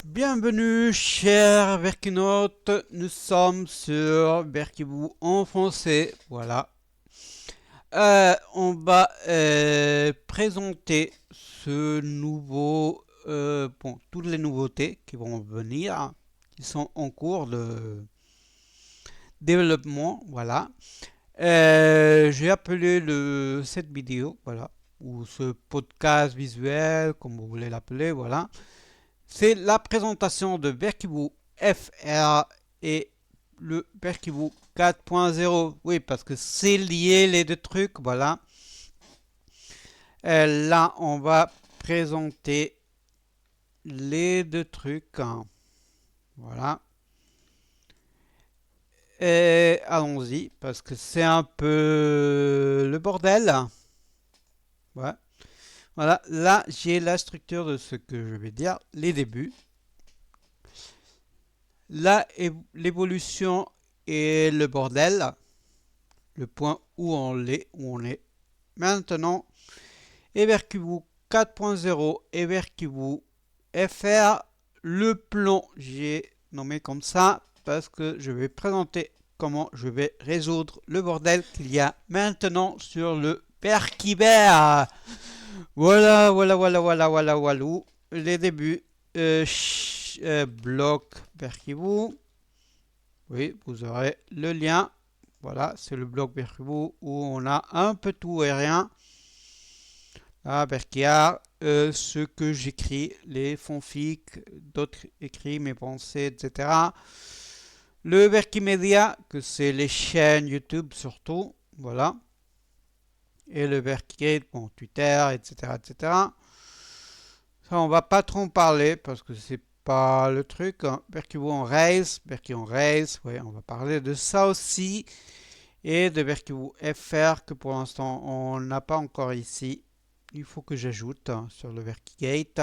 Bienvenue, chers Verkinautes. Nous sommes sur Verkibou en français. Voilà. On va présenter ce nouveau. Toutes les nouveautés qui vont venir, qui sont en cours de développement. Voilà. J'ai appelé cette vidéo, voilà, ou ce podcast visuel, comme vous voulez l'appeler, voilà. C'est la présentation de Verkibou FR et le Verkibou 4.0. Oui, parce que c'est lié les deux trucs, voilà. Là, on va présenter les deux trucs, hein. Voilà. Et allons-y, parce que c'est un peu le bordel. Ouais. Voilà, là, j'ai la structure de ce que je vais dire, les débuts. Là, l'évolution et le bordel, le point où on est maintenant. Evercubou 4.0, Evercubou FR, le plan, j'ai nommé comme ça parce que je vais présenter comment je vais résoudre le bordel qu'il y a maintenant sur le Perkibert. Voilà. Les débuts. Bloc Perkibou. Oui, vous aurez le lien. Voilà, c'est le bloc Perkibou où on a un peu tout et rien. Ah, Berkiard, ce que j'écris, les fanfics, d'autres écrits, mes pensées, etc. Le Berkimedia, que c'est les chaînes YouTube surtout, voilà. Et le Berkigate, bon, Twitter, etc., etc. Ça, on va pas trop en parler parce que c'est pas le truc, hein. Berkibou en Rails, ouais, on va parler de ça aussi. Et de Berkibou FR que pour l'instant on n'a pas encore ici. Il faut que j'ajoute sur le Verkigate.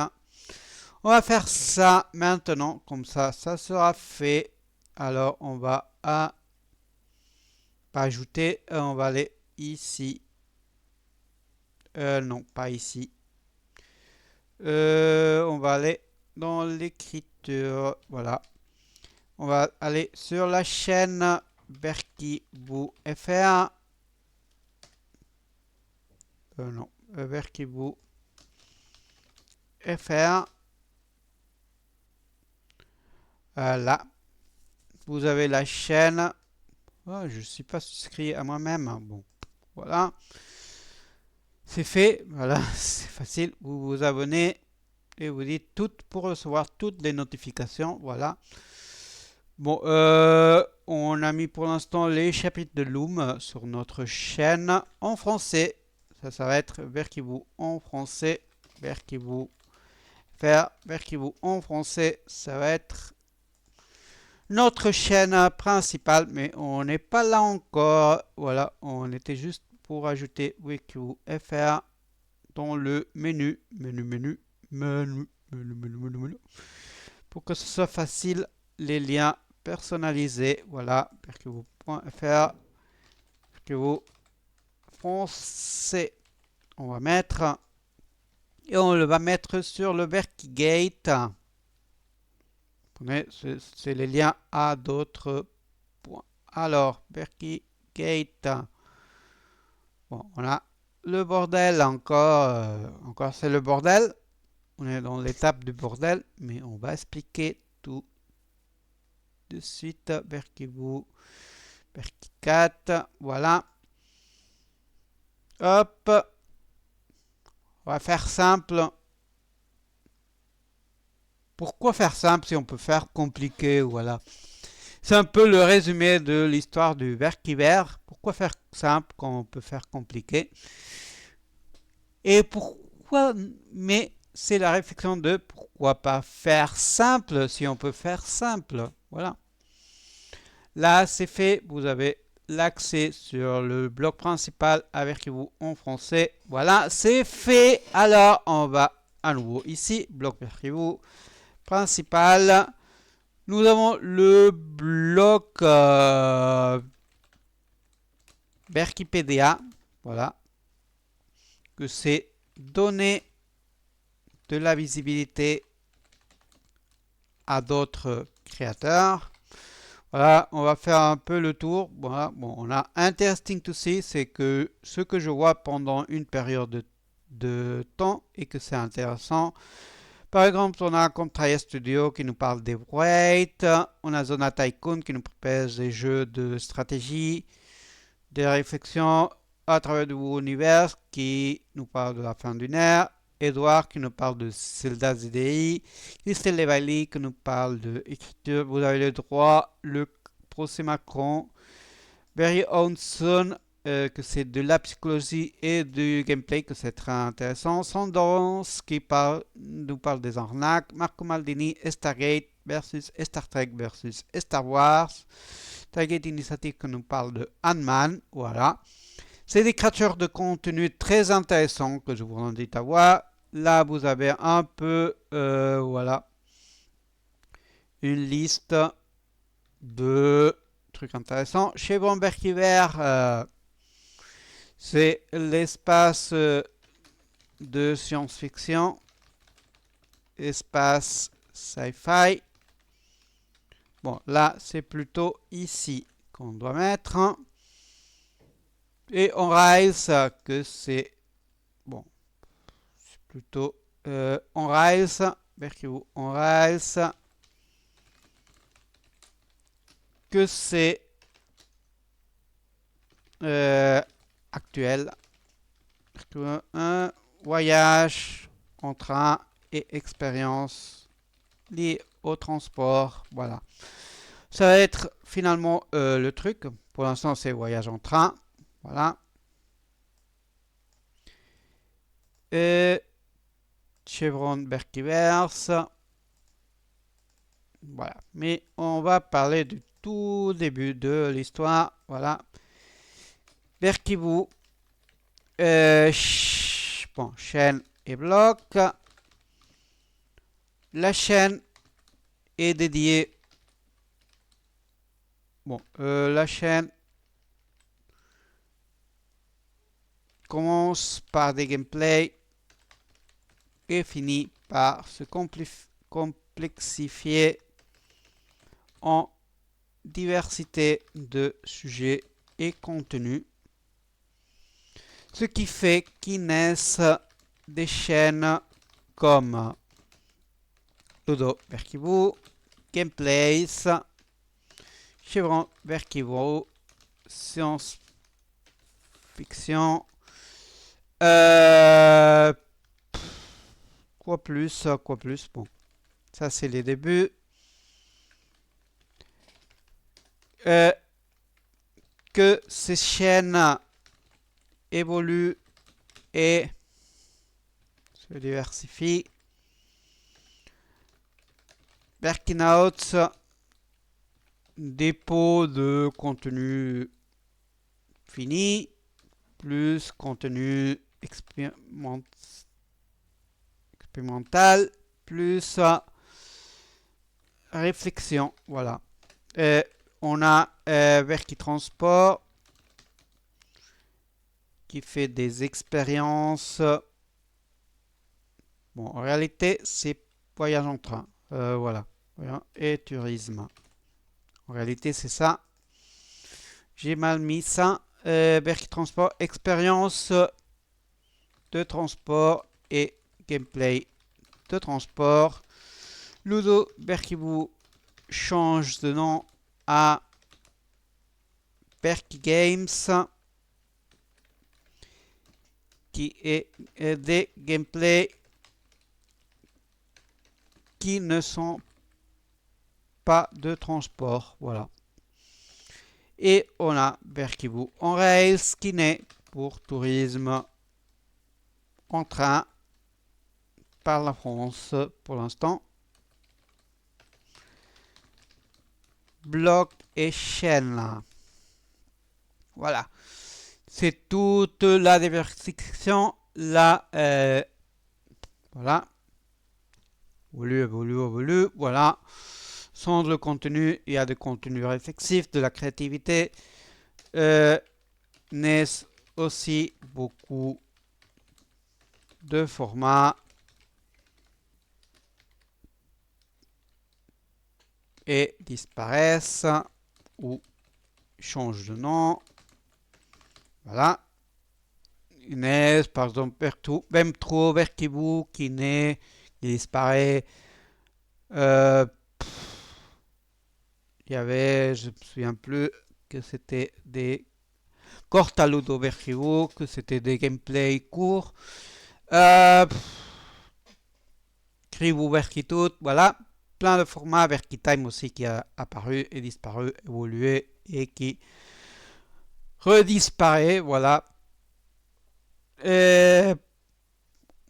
On va faire ça maintenant, comme ça sera fait. Alors on va pas ajouter, on va aller ici. Non, pas ici. On va aller dans l'écriture, voilà. On va aller sur la chaîne Berkibou FR. Non, Berkibou FR. Là, vous avez la chaîne. Oh, je ne suis pas souscrit à moi-même. Bon, voilà. C'est fait. Voilà, c'est facile. Vous vous abonnez et vous dites tout pour recevoir toutes les notifications. Voilà. Bon, on a mis pour l'instant les chapitres de Loom sur notre chaîne en français. Ça va être Verkibou en français. Verkibou faire Verkibou en français. Ça va être notre chaîne principale, mais on n'est pas là encore. Voilà, on était juste pour ajouter WQFR dans le menu, pour que ce soit facile, les liens personnalisés. Voilà, perquevaux.fr, perquevaux français. On va mettre, et on le va mettre sur le Verkigate. C'est les liens à d'autres points. Alors, Verkigate. Bon, on a le bordel encore. Encore, c'est le bordel. On est dans l'étape du bordel, mais on va expliquer tout de suite. Verkibou, Verkicat. Voilà. Hop. On va faire simple. Pourquoi faire simple si on peut faire compliqué? Voilà. C'est un peu le résumé de l'histoire du Verkivert. Pourquoi faire simple quand on peut faire compliqué? Et pourquoi, mais c'est la réflexion de pourquoi pas faire simple si on peut faire simple. Voilà. Là, c'est fait. Vous avez l'accès sur le blog principal avec vous en français. Voilà, c'est fait. Alors, on va à nouveau ici, blog vous principal. Nous avons le bloc Berkipédia. Voilà. Que c'est donner de la visibilité à d'autres créateurs. Voilà, on va faire un peu le tour. Voilà, bon, on a interesting to see, c'est que ce que je vois pendant une période de temps et que c'est intéressant. Par exemple, on a Contraria Studio qui nous parle des weights, on a Zona Tycoon qui nous propose des jeux de stratégie, des réflexions à travers l'univers qui nous parle de la fin d'une ère, Edouard qui nous parle de Zelda ZDI, Christelle Levailly qui nous parle de écriture, vous avez le droit, le procès Macron, Barry Ownson que c'est de la psychologie et du gameplay, que c'est très intéressant. Sandance qui nous parle des arnaques. Marco Maldini, Stargate versus Star Trek versus Star Wars. Stargate Initiative qui nous parle de Ant-Man. Voilà. C'est des créateurs de contenu très intéressants que je vous invite à voir. Là, vous avez un peu, voilà, une liste de trucs intéressants. Chez Bomber Hiver, c'est l'espace de science-fiction, espace sci-fi. Bon, là, c'est plutôt ici qu'on doit mettre. Et on Rise, que c'est... Bon, c'est plutôt... on Rise, on Rise, que c'est actuel. Un voyage en train et expérience liée au transport. Voilà. Ça va être finalement le truc. Pour l'instant, c'est voyage en train. Voilà. Et Chevron Berkivers. Voilà. Mais on va parler du tout début de l'histoire. Voilà. Berkivou. Bon, chaîne et bloc. La chaîne est dédiée. Bon, la chaîne commence par des gameplays et finit par se complexifier en diversité de sujets et contenus. Ce qui fait qu'ils naissent des chaînes comme Ludo Berkivou, Gameplays, Chevron Berkivou, Science Fiction, quoi plus, bon, ça c'est les débuts. Que ces chaînes évoluent et se diversifient. Berkinouts, dépôt de contenu fini, plus contenu expérimental, plus réflexion. Voilà. On a Verki Transport qui fait des expériences. Bon, en réalité, c'est voyage en train. Voilà. Et tourisme. En réalité, c'est ça. J'ai mal mis ça. Berky Transport, expérience de transport et gameplay de transport. Ludo Berkivou change de nom à Berky Games, qui est des gameplays qui ne sont pas de transport. Voilà. Et on a Berkivou en Rails qui naît pour tourisme en train par la France pour l'instant. Bloc et chaîne. Voilà. C'est toute la diversification. Là, voilà. Évolue. Voilà. Sans le contenu, il y a des contenus réflexifs, de la créativité. Naissent aussi beaucoup de formats et disparaissent ou changent de nom. Voilà. Inès, par exemple, même trop, Verkibou, qui naît, qui disparaît. Il y avait, je ne me souviens plus, que c'était des Cortaludo Verkibou, que c'était des gameplays courts. Kribou Verkitout, voilà. Plein de formats, Verkitime aussi qui a apparu et disparu, évolué et qui redisparaît, voilà. Et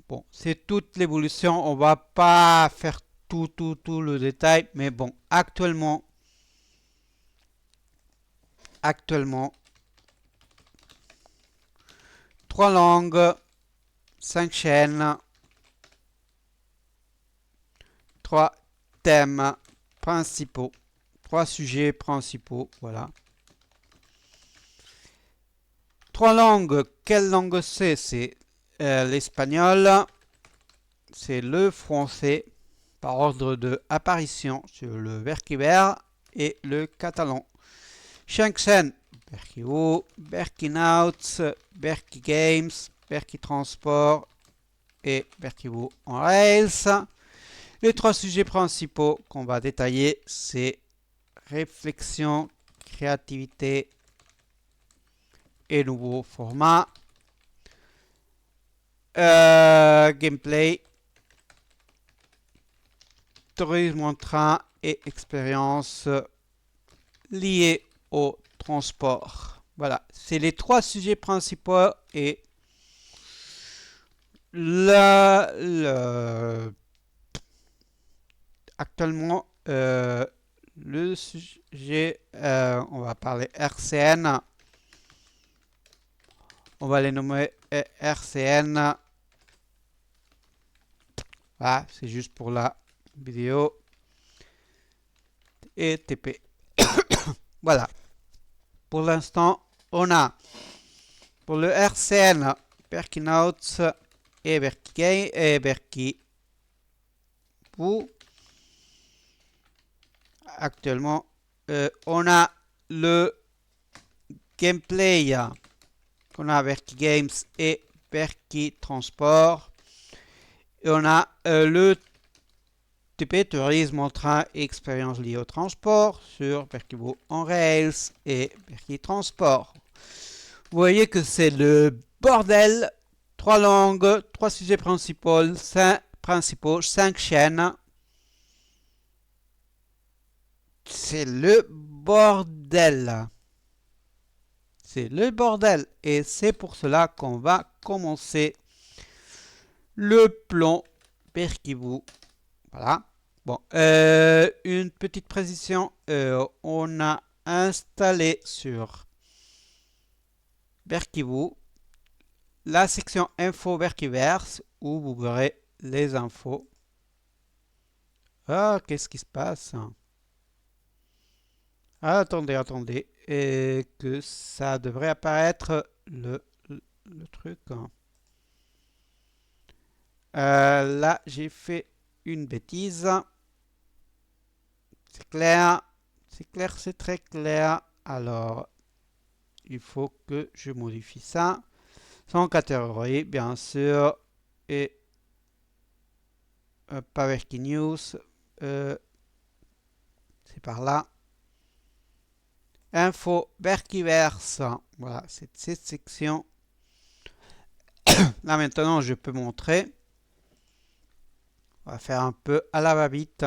bon, c'est toute l'évolution, on va pas faire tout le détail, mais bon, actuellement, 3 langues, 5 chaînes, 3 thèmes principaux, 3 sujets principaux, voilà. 3 langues, quelle langue c'est? C'est l'espagnol, c'est le français, par ordre de apparition sur le Verkiver et le catalan. 5 chaînes, Berkio, Berkinouts, Berky Games, Berky Transport et Berkio en Rails. Les 3 sujets principaux qu'on va détailler, c'est réflexion, créativité et nouveaux formats. Gameplay, tourisme en train et expérience liées au transport. Voilà, c'est les 3 sujets principaux et actuellement le sujet, on va parler RCN. On va les nommer RCN. Voilà, c'est juste pour la vidéo. Et TP. Voilà. Pour l'instant, on a pour le RCN, Berkinouts et Berkigay et Berky. Actuellement, on a le gameplay qu'on a Berky Games et Berky Transport. Et on a le TP tourisme en train et expérience liée au transport sur Berkibo en Rails et Berky Transport. Vous voyez que c'est le bordel. 3 langues, 3 sujets principaux, 5 chaînes. C'est le bordel. C'est le bordel. Et c'est pour cela qu'on va commencer le plan Berkibou. Voilà. Bon, une petite précision. On a installé sur Berkibou la section info Berkiverse où vous verrez les infos. Ah, qu'est-ce qui se passe? Ah, attendez. Et que ça devrait apparaître le truc. Là, j'ai fait une bêtise. C'est clair. C'est très clair. Alors, il faut que je modifie ça. Sans catégorie, bien sûr. Et Power Key News. C'est par là. Info Berkiverse. Voilà, c'est cette section. Là maintenant, je peux montrer. On va faire un peu à la va-vite.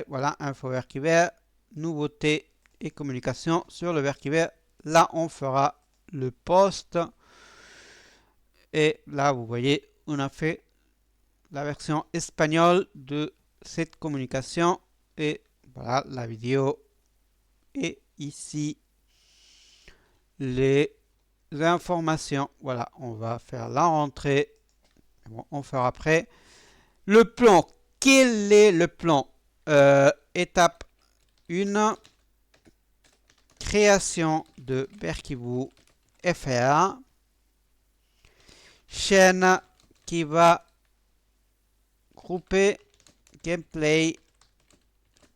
Voilà, info Verkiver, nouveautés et communication sur le Verkiver. Là, on fera le post. Et là, vous voyez, on a fait la version espagnole de cette communication. Et voilà, la vidéo. Et ici, les informations. Voilà, on va faire la rentrée. Bon, on fera après. Le plan. Quel est le plan? Étape 1. Création de Berkibou FR. Chaîne qui va grouper gameplay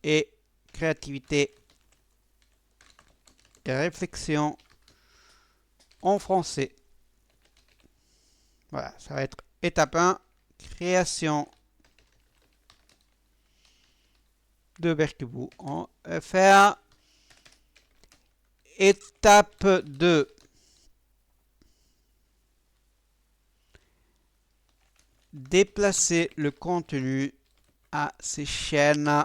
et créativité et réflexion en français. Voilà, ça va être étape 1, création de Berkebou en FR. Étape 2, déplacer le contenu à ses chaînes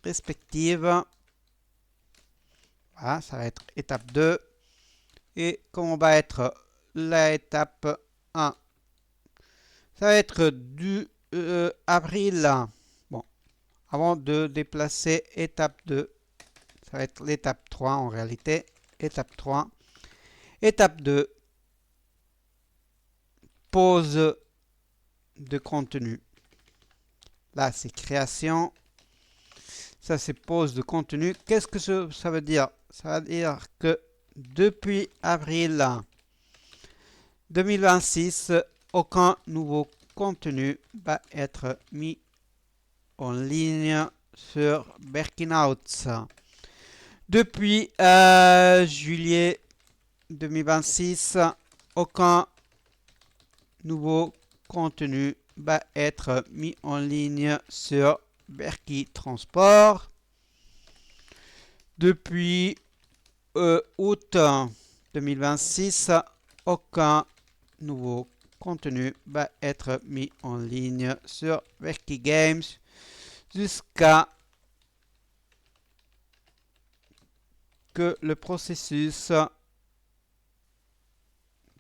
respectives. Voilà, ça va être étape 2. Et comment va être l'étape 1? Ça va être du avril. Bon, avant de déplacer étape 2, ça va être l'étape 3 en réalité. Étape 3. Étape 2, pause de contenu. Là, c'est création. Ça, c'est pause de contenu. Qu'est-ce que ça veut dire? Ça veut dire que depuis avril 2026, aucun nouveau contenu va être mis en ligne sur Berkinouts. Depuis juillet 2026, aucun nouveau contenu va être mis en ligne sur Berky Transport. Depuis août 2026, aucun nouveau contenu va être mis en ligne sur Berky Games jusqu'à que le processus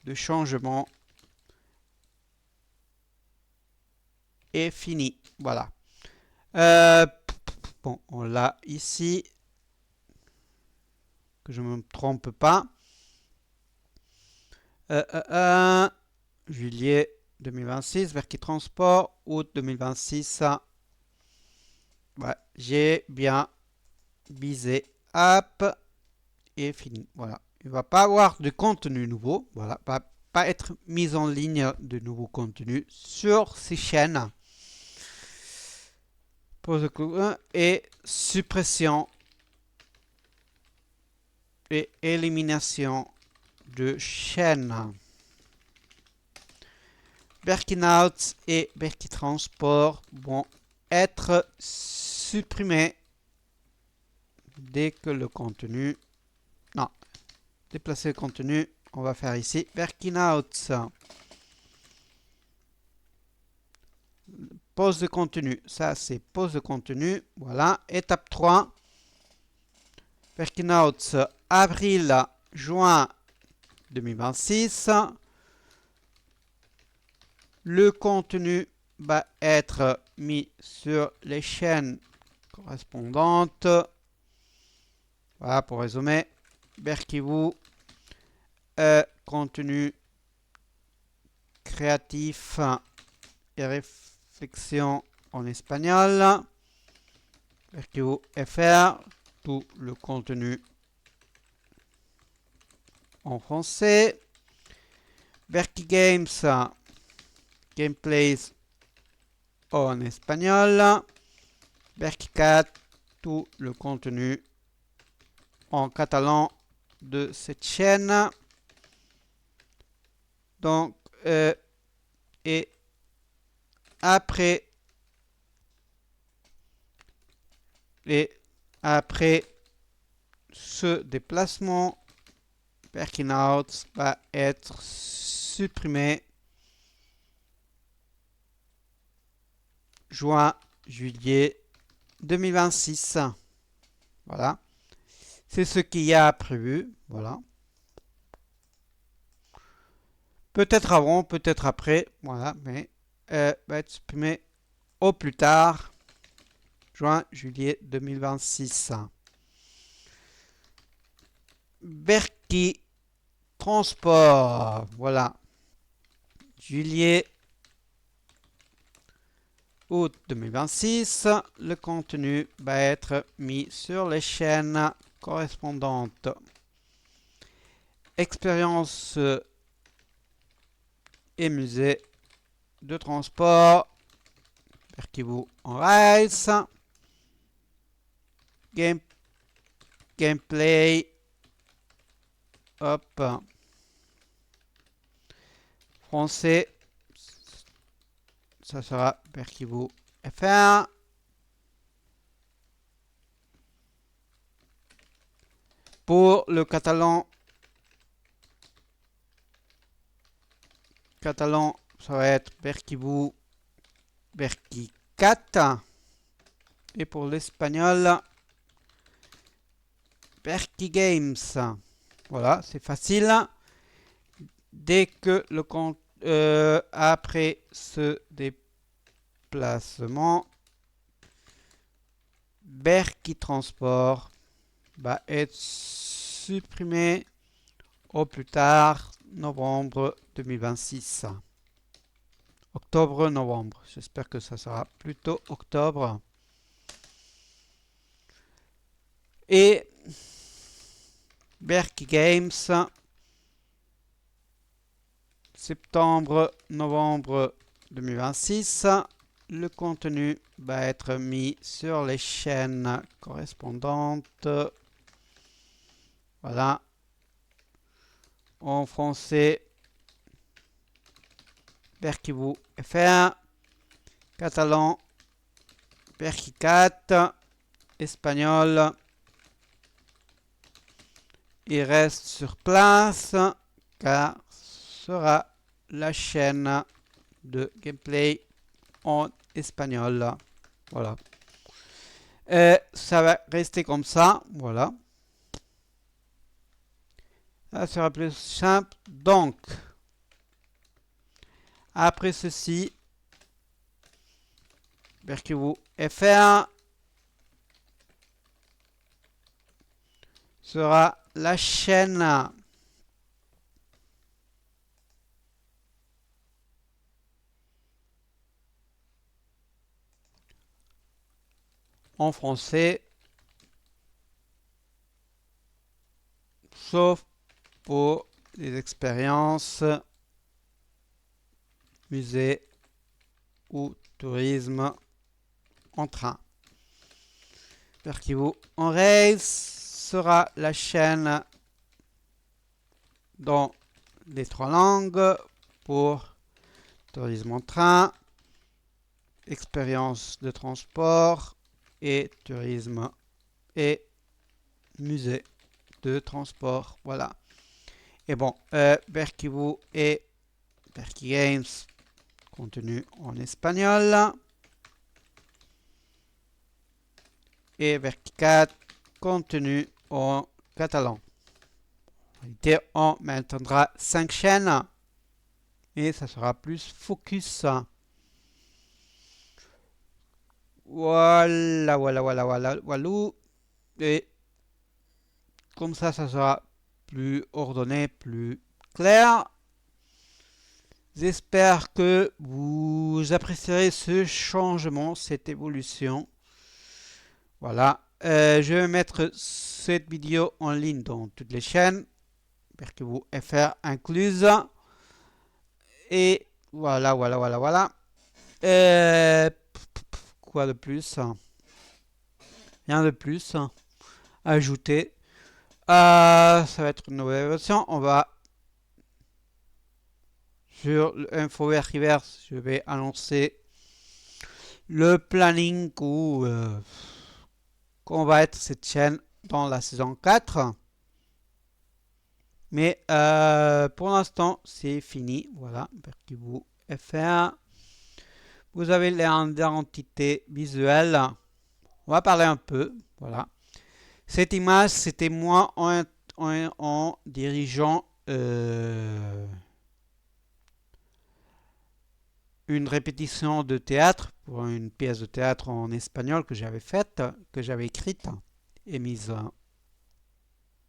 de changement est fini. Voilà. Bon, on l'a ici. Que je ne me trompe pas. Juillet 2026, Berky Transport, août 2026. Ouais, j'ai bien visé app et fini. Voilà. Il ne va pas avoir de contenu nouveau. Voilà. Il ne va pas être mis en ligne de nouveaux contenus sur ces chaînes. Pause et suppression et élimination de chaînes. Berkinouts et Berky Transport vont être supprimés dès que le contenu... Non, déplacer le contenu, on va faire ici Berkinouts. Pause de contenu, ça c'est pause de contenu. Voilà, étape 3. Berkinouts, avril, juin 2026. Le contenu va être mis sur les chaînes correspondantes. Voilà, pour résumer, Berkibou, contenu créatif et réflexion en espagnol. Berkibou FR, tout le contenu en français. Berky Games, gameplays en espagnol. Berky Cat, tout le contenu en catalan de cette chaîne. Donc, et après ce déplacement, Berkinouts va être supprimé juin-juillet 2026. Voilà. C'est ce qu'il y a prévu. Voilà. Peut-être avant, peut-être après. Voilà. Mais va être supprimé au plus tard. Juin-juillet 2026. Berky Transport. Voilà. Juillet août 2026, le contenu va être mis sur les chaînes correspondantes. Expérience et musée de transport, Berkibu en Rails. Gameplay. Hop. Français. Ça sera Berkibu FR. Pour le catalan, ça va être Berkibu Berkicat. Et pour l'espagnol, Berki Games. Voilà, c'est facile. Dès que le compte après ce déplacement, Berki Transport va être supprimé au plus tard novembre 2026. Octobre-novembre. J'espère que ça sera plutôt octobre. Et Berki Games, septembre-novembre 2026. Le contenu va être mis sur les chaînes correspondantes. Voilà. En français, Berkibu FR. Catalan, Berkicat. Espagnol, il reste sur place car sera la chaîne de gameplay en espagnol. Voilà. Ça va rester comme ça. Voilà. Ça sera plus simple. Donc, après ceci, Berkibu FR sera la chaîne en français, sauf pour les expériences musée ou tourisme en train. Berkibu en Rails sera la chaîne dans les 3 langues pour tourisme en train, expérience de transport et tourisme et musée de transport. Voilà. Et bon, Berkibu et Berki Games, contenu en espagnol. Et Berkicat, contenu en catalan. En réalité, on maintiendra 5 chaînes et ça sera plus focus. Voilà. Et comme ça sera plus ordonné, plus clair. J'espère que vous apprécierez ce changement, cette évolution. Voilà. Je vais mettre cette vidéo en ligne dans toutes les chaînes. Berkibu FR incluse. Et voilà. Quoi de plus? Rien de plus. Ajouter. Ça va être une nouvelle version. On va sur l'info Berkiverse. Je vais annoncer le planning où qu'on va être cette chaîne dans la saison 4. Mais pour l'instant, c'est fini. Voilà, Berkibu FR. Vous avez l'identité visuelle. On va parler un peu. Voilà. Cette image, c'était moi en dirigeant une répétition de théâtre pour une pièce de théâtre en espagnol que j'avais faite, que j'avais écrite et mise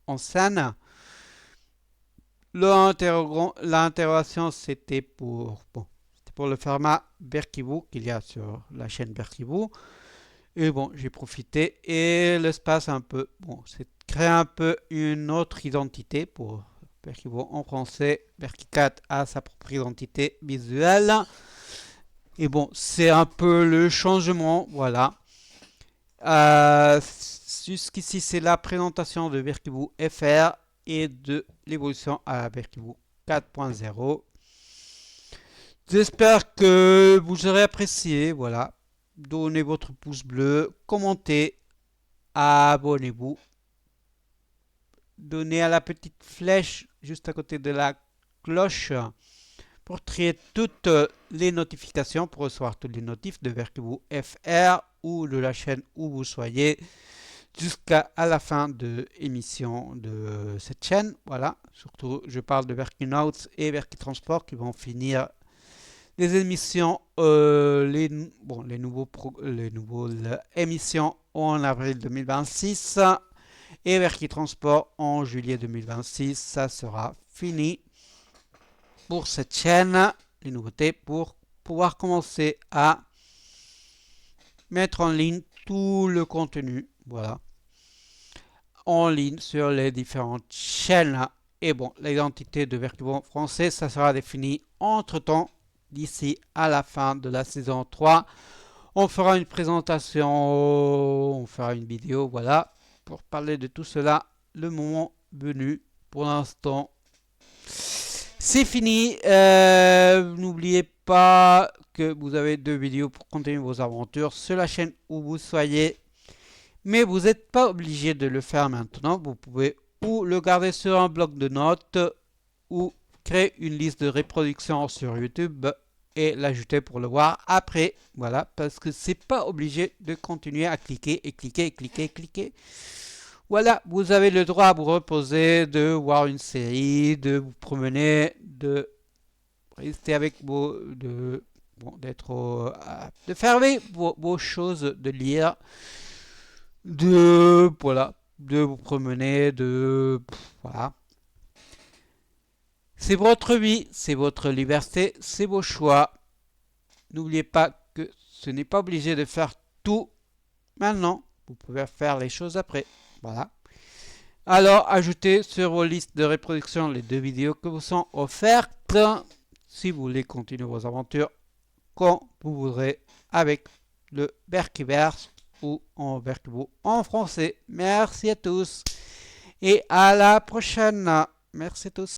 en scène. L'interrogation, c'était pour le format Berkibu qu'il y a sur la chaîne Berkibu. Et bon, j'ai profité et l'espace un peu, bon, c'est créer un peu une autre identité pour Berkibu en français. Berkicat a sa propre identité visuelle. Et bon, c'est un peu le changement, voilà. Jusqu'ici, c'est la présentation de Berkibu FR et de l'évolution à Berkibu 4.0. J'espère que vous aurez apprécié, voilà. Donnez votre pouce bleu, commentez, abonnez-vous. Donnez à la petite flèche juste à côté de la cloche pour trier toutes les notifications, pour recevoir toutes les notifs de Berkibu FR ou de la chaîne où vous soyez jusqu'à la fin de l'émission de cette chaîne. Voilà, surtout je parle de Berkinouts et Berkitransport qui vont finir les émissions, les nouvelles émissions en avril 2026 et Verkitransport en juillet 2026. Ça sera fini pour cette chaîne. Les nouveautés pour pouvoir commencer à mettre en ligne tout le contenu, voilà, en ligne sur les différentes chaînes. Et bon, l'identité de Verkibon français, ça sera défini entre temps d'ici à la fin de la saison 3. On fera une présentation, on fera une vidéo, voilà, pour parler de tout cela le moment venu. Pour l'instant, c'est fini. N'oubliez pas que vous avez 2 vidéos pour continuer vos aventures sur la chaîne où vous soyez. Mais vous n'êtes pas obligé de le faire maintenant. Vous pouvez ou le garder sur un bloc de notes ou créer une liste de reproduction sur YouTube et l'ajouter pour le voir après. Voilà, parce que c'est pas obligé de continuer à cliquer et cliquer et cliquer et cliquer. Voilà, vous avez le droit à vous reposer, de voir une série, de vous promener, de rester avec vos, de faire vos choses, de lire, voilà, de vous promener, voilà. C'est votre vie, c'est votre liberté, c'est vos choix. N'oubliez pas que ce n'est pas obligé de faire tout maintenant. Vous pouvez faire les choses après. Voilà. Alors, ajoutez sur vos listes de reproduction les 2 vidéos que vous sont offertes si vous voulez continuer vos aventures quand vous voudrez avec le Berkiverse ou en Berkibu en français. Merci à tous et à la prochaine. Merci à tous.